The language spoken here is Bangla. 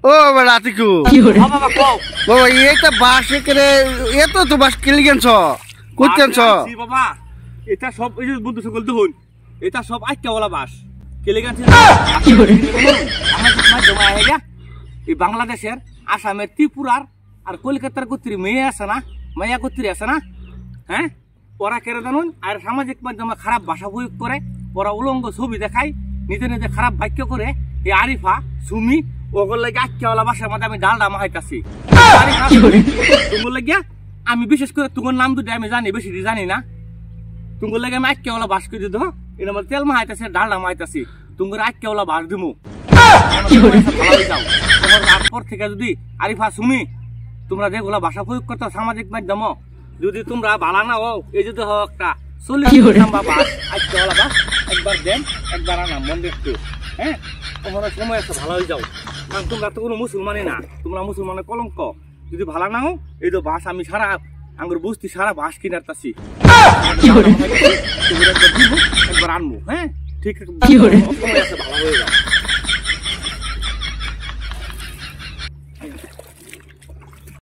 ও রাতিকু বাবা কও বাবা এইটা বাস করে এত তো বাস কিলি গেছ কুচেনছ বাবা এটা সব এই যে বন্ধু সকল তো হন এটা সব আইকাওয়ালা বাস কেলে গেছে এই বাংলাদেশের আসামের ত্রিপুরার আর কলকাতার কর্তৃ মেয়ে আছে না মাইয়া কর্তৃ আছে না হ্যাঁ ওরা কেড়ে জানুন আর সামাজিক মাধ্যমে খারাপ ভাষা প্রয়োগ করে ওরা উলঙ্গ ছবি দেখায় নিজে নিজে খারাপ বাক্য করে এই আরিফা সুমি ওগুলো লাগে আইকাওয়ালা বাসার মধ্যে আমি ডালডা মাহাইতাছি তোমার লাগিয়া আমি বিশেষ করে তোমার নাম দুটো আমি জানি বেশি জানি না তোমার লাগে আমি আইকাওয়ালা বাস করে দিত এর মধ্যে তেল মাহাইতাছি ডালডা মাহাইতাছি তোমার আইকাওয়ালা বাস দিমু তারপর থেকে যদি আরিফা সুমি তোমরা যেগুলা ভাষা প্রয়োগ করতো সামাজিক মাধ্যম যদি তোমরা ভালো না হও এই যদি হোক একটা 40 নাম্বার বাস আইকাওয়ালা বাস একবার দেন একবার আনাম মন দেখতো হ্যাঁ তোমার সময় আছে ভালো হয়ে যাও কারণ তোমরা তো কোনো মুসলমানই না তোমরা মুসলমানের কলঙ্ক যদি ভালো না হও এই তো বাস আমি সারা আঙ্গুর বুঝতে সারা বাস কিনারতাছি একবার আনবো হ্যাঁ ঠিক আছে ভালো হয়ে যাও।